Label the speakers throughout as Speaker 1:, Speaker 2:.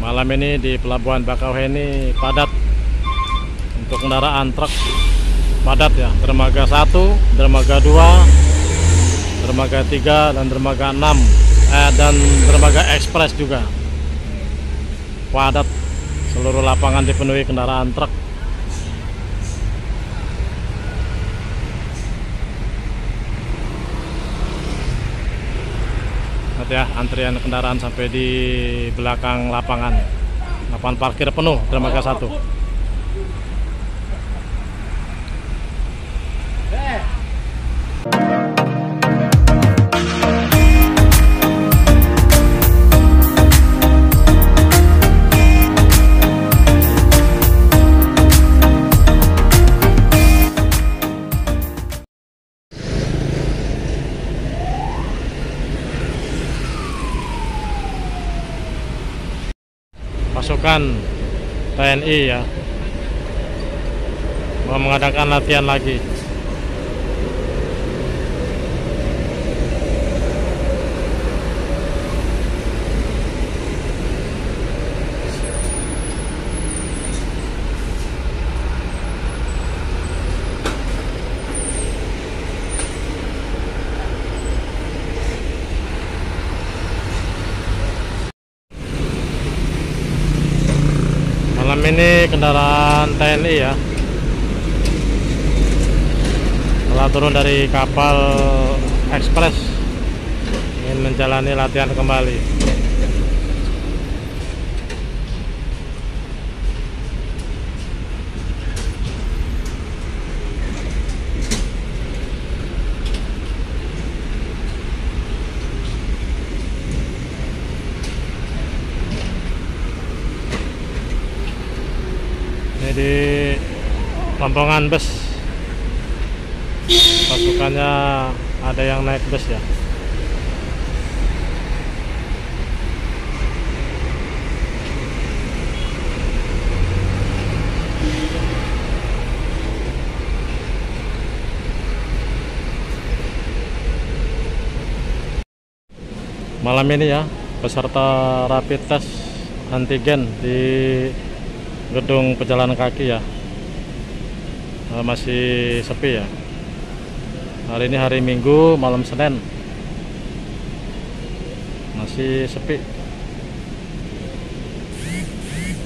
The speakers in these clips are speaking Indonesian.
Speaker 1: Malam ini di Pelabuhan Bakauheni padat untuk kendaraan truk, padat ya. Dermaga 1, dermaga 2, dermaga 3 dan dermaga 6 dan dermaga ekspres juga padat. Seluruh lapangan dipenuhi kendaraan truk. Lihat ya, antrian kendaraan sampai di belakang lapangan. Lapangan parkir penuh dermaga 1. Pasukan TNI ya mau mengadakan latihan lagi. Malam ini kendaraan TNI ya telah turun dari kapal ekspres ingin menjalani latihan kembali. Ini di rombongan bus, pasukannya ada yang naik bus ya. Malam ini ya peserta rapid test antigen di gedung pejalan kaki ya masih sepi ya. Hari ini hari Minggu, malam Senin masih sepi.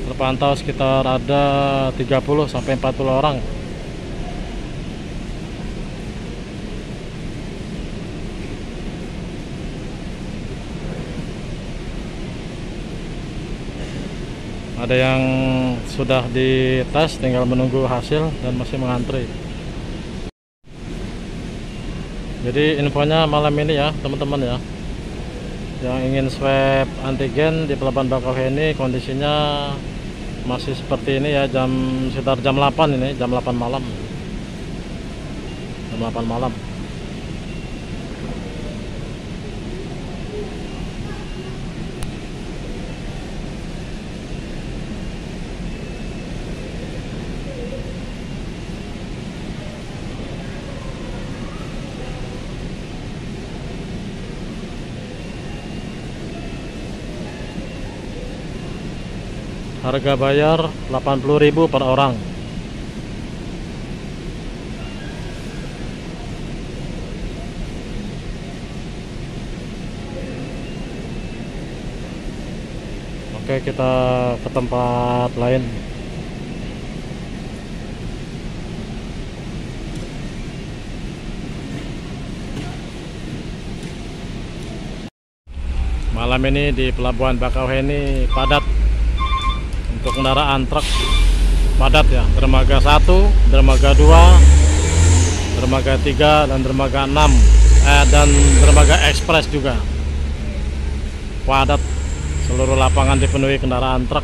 Speaker 1: Terpantau sekitar ada 30 sampai 40 orang. Ada yang sudah dites, tinggal menunggu hasil dan masih mengantri. Jadi infonya malam ini ya teman-teman ya, yang ingin swab antigen di Pelabuhan Bakauheni kondisinya masih seperti ini ya, sekitar jam 8 ini, jam 8 malam. Jam 8 malam. Harga bayar 80.000 per orang. Oke, kita ke tempat lain. Malam ini di Pelabuhan Bakauheni padat untuk kendaraan truk, padat ya. Dermaga 1, dermaga 2, dermaga 3 dan dermaga 6 dan dermaga ekspres juga padat. Seluruh lapangan dipenuhi kendaraan truk.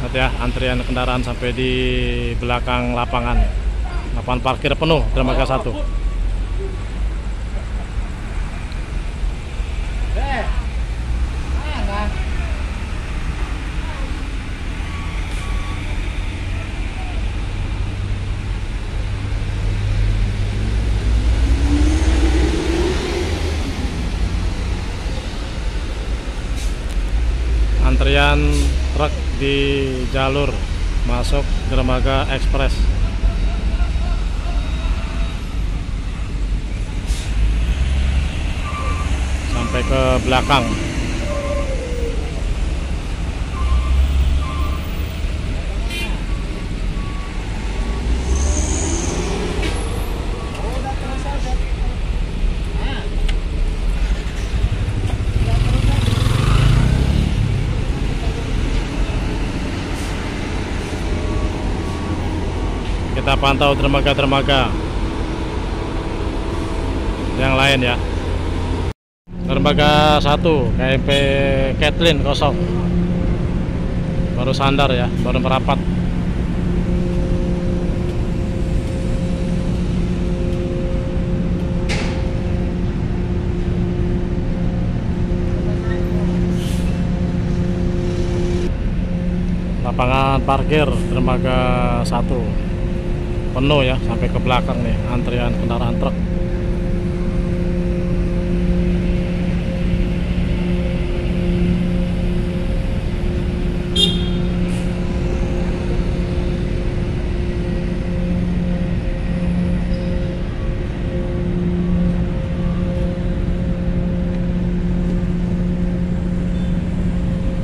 Speaker 1: Lihat ya, antrian kendaraan sampai di belakang lapangan. Lapangan parkir penuh dermaga 1. antrian truk di jalur masuk dermaga ekspres. Sampai ke belakang. Kita pantau dermaga-dermaga yang lain ya. Dermaga 1 KMP Kathleen kosong, baru sandar ya, baru merapat. Lapangan parkir dermaga 1 penuh ya, sampai ke belakang nih antrian kendaraan truk.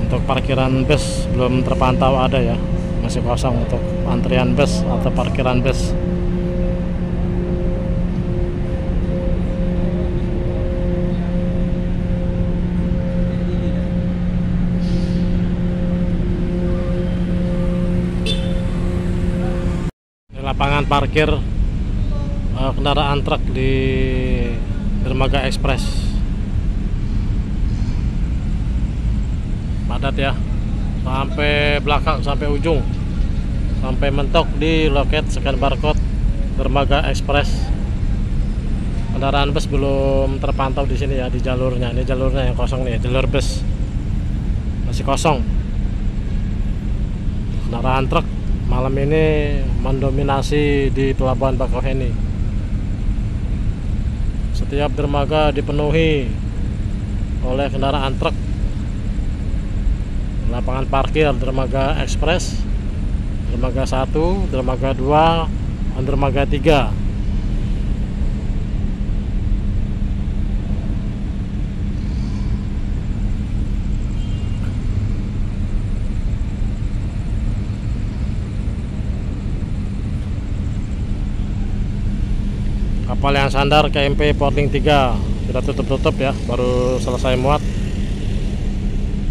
Speaker 1: Untuk parkiran bus belum terpantau ada ya, masih kosong untuk antrian bus atau parkiran bus. Lapangan parkir kendaraan truk di dermaga ekspres padat ya, sampai belakang, sampai ujung, sampai mentok di loket scan barcode dermaga ekspres. Kendaraan bus belum terpantau di sini ya, di jalurnya. Ini jalurnya yang kosong nih, jalur bus masih kosong. Kendaraan truk malam ini mendominasi di Pelabuhan Bakauheni. Setiap dermaga dipenuhi oleh kendaraan truk. Lapangan parkir dermaga ekspres, dermaga 1, dermaga 2, dan dermaga 3. Kapal yang sandar KMP Porting 3 sudah tutup ya, baru selesai muat.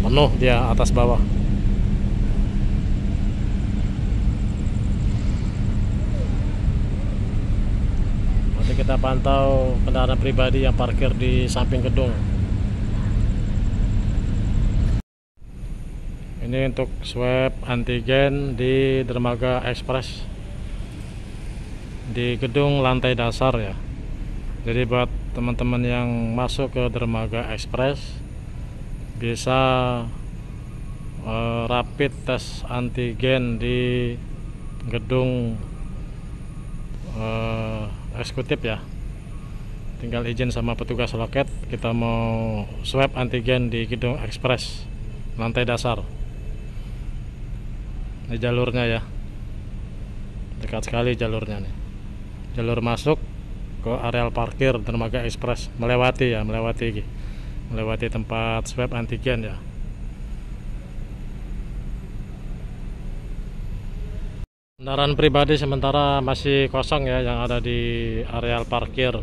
Speaker 1: Penuh dia atas bawah. Nanti kita pantau kendaraan pribadi yang parkir di samping gedung. Ini untuk swab antigen di dermaga ekspres di gedung lantai dasar ya. Jadi buat teman-teman yang masuk ke dermaga ekspres bisa rapid tes antigen di gedung eksekutif ya. Tinggal izin sama petugas loket, kita mau swab antigen di gedung ekspres lantai dasar. Ini jalurnya ya, dekat sekali jalurnya nih. Jalur masuk ke areal parkir dermaga ekspres, melewati tempat swab antigen ya. Kendaraan pribadi sementara masih kosong ya, yang ada di areal parkir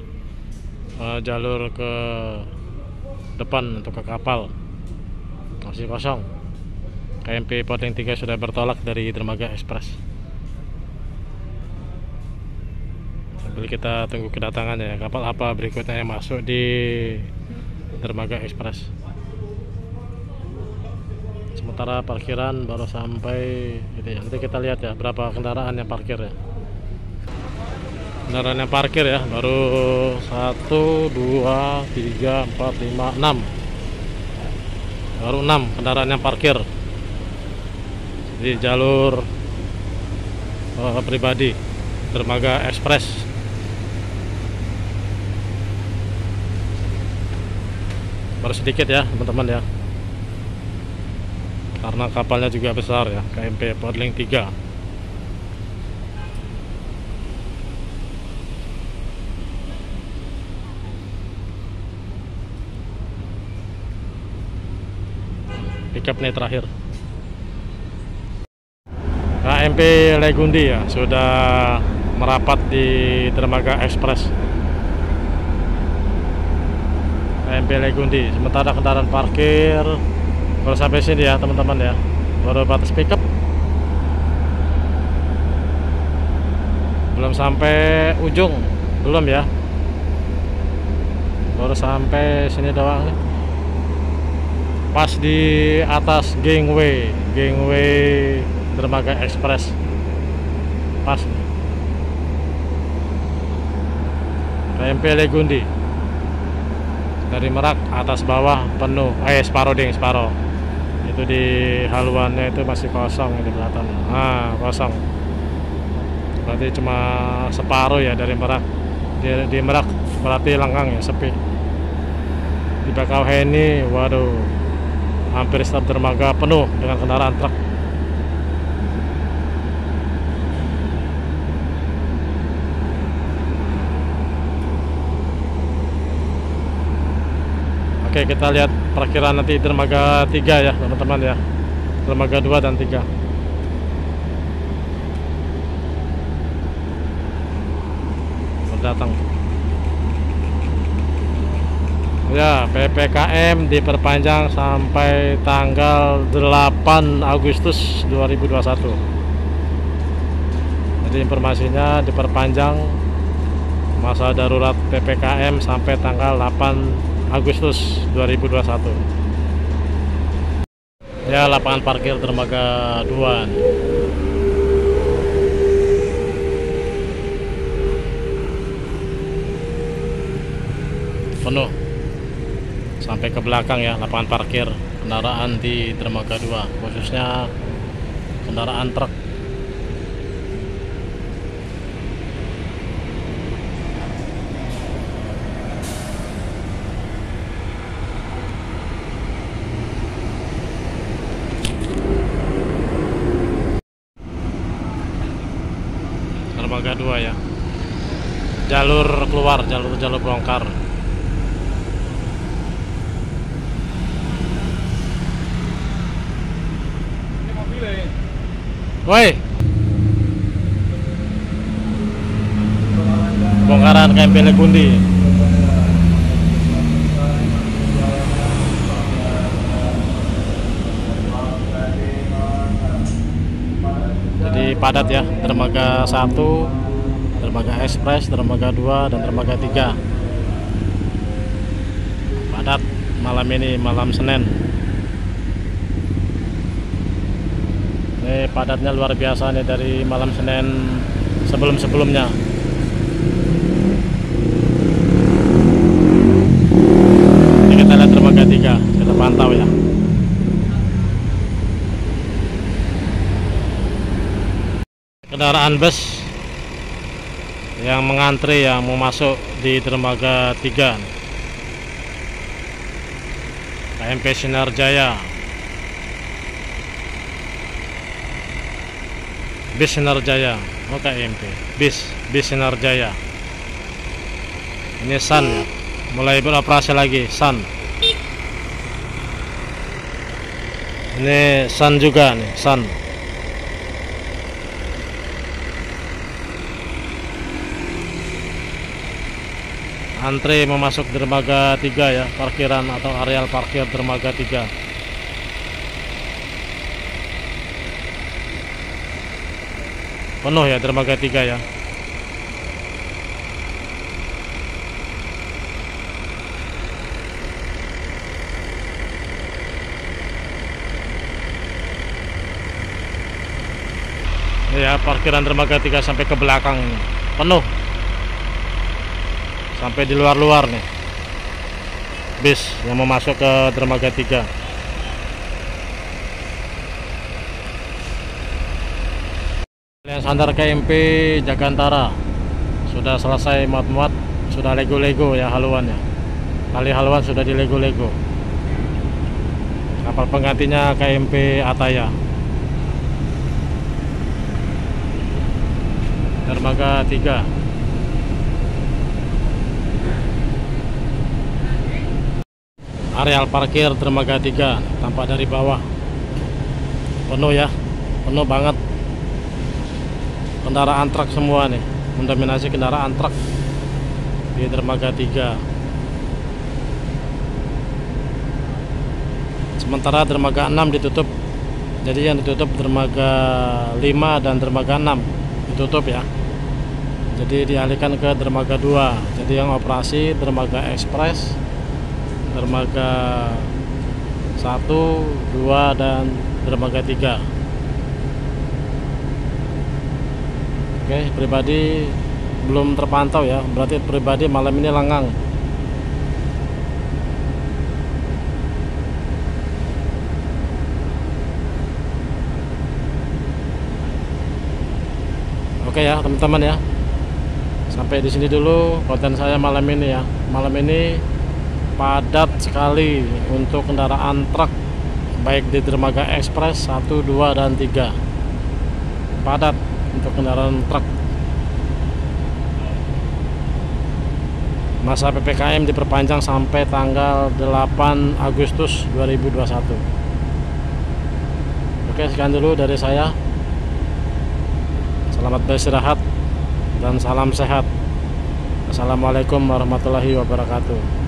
Speaker 1: jalur ke depan untuk ke kapal masih kosong. KMP Porting 3 sudah bertolak dari dermaga ekspres. Sambil kita tunggu kedatangannya, kapal apa berikutnya yang masuk di dermaga ekspres. Sementara parkiran baru sampai gitu ya. Nanti kita lihat ya berapa kendaraan yang parkir ya. Kendaraan yang parkir ya baru 1, 2, 3, 4, 5, 6. Baru 6 kendaraan yang parkir di jalur pribadi dermaga ekspres. Baru sedikit ya teman-teman ya. karena kapalnya juga besar ya, KMP Portling 3. Pickup nih terakhir KMP Legundi ya, sudah merapat di Dermaga Express KMP Legundi. Sementara kendaraan parkir baru sampai sini ya teman-teman ya, baru batas pickup, belum sampai ujung, belum ya, baru sampai sini doang nih. Pas di atas gangway Dermaga Express, pas nih. KMP Legundi dari Merak atas bawah penuh, separuh ding, separuh. Itu di haluannya itu masih kosong di belakang. Kosong. Berarti cuma separuh ya dari Merak. Di Merak berarti lenggang ya, sepi. Di Bakauheni, waduh, hampir setiap dermaga penuh dengan kendaraan truk. Oke, kita lihat perkiraan nanti dermaga 3 ya teman-teman ya, dermaga 2 dan 3. Berdatang ya. PPKM diperpanjang sampai tanggal 8 Agustus 2021. Jadi informasinya diperpanjang masa darurat PPKM sampai tanggal 8 Agustus 2021. Ya, lapangan parkir dermaga 2 nih. Penuh sampai ke belakang ya, lapangan parkir kendaraan di dermaga 2, khususnya kendaraan truk. Dermaga 2 ya, jalur keluar, jalur bongkar. Woi, bongkaran KMP Legundi. Jadi padat ya, dermaga 1, dermaga Express, dermaga 2, dan dermaga 3. Padat malam ini, malam Senin. Ini padatnya luar biasa nih dari malam Senin sebelum-sebelumnya. Ini kita lihat dermaga 3, kita pantau ya. Kendaraan bus yang mengantri yang mau masuk di dermaga 3, KMP Sinar Jaya, bis Sinar Jaya, KMP bis Sinar Jaya. Ini Sun ya, mulai beroperasi lagi. Sun, ini Sun juga nih, Sun. Antri memasuk dermaga 3 ya, parkiran atau areal parkir dermaga 3. Penuh ya dermaga 3 ya. Ya, parkiran dermaga 3 sampai ke belakang penuh. Sampai di luar-luar nih bis yang mau masuk ke dermaga 3. Yang sandar KMP Jagantara sudah selesai muat-muat, sudah lego-lego ya haluannya. Kali haluan sudah di lego-lego. kapal penggantinya KMP Ataya. Dermaga 3. Areal parkir dermaga 3 tampak dari bawah. Penuh ya, penuh banget. Kendaraan truk semua nih, mendominasi kendaraan truk di dermaga 3. Sementara dermaga 6 ditutup. Jadi yang ditutup dermaga 5 dan dermaga 6 ditutup ya. Jadi dialihkan ke dermaga 2. Jadi yang operasi dermaga ekspres, dermaga 1, 2 dan dermaga 3. Oke, pribadi belum terpantau ya, berarti pribadi malam ini lengang. Oke ya teman-teman ya, sampai di sini dulu konten saya malam ini ya. Malam ini padat sekali untuk kendaraan truk, baik di dermaga ekspres 1, 2 dan 3. Padat untuk kendaraan truk. Masa PPKM diperpanjang sampai tanggal 8 Agustus 2021. Oke, sekian dulu dari saya. Selamat beristirahat dan salam sehat. Assalamualaikum warahmatullahi wabarakatuh.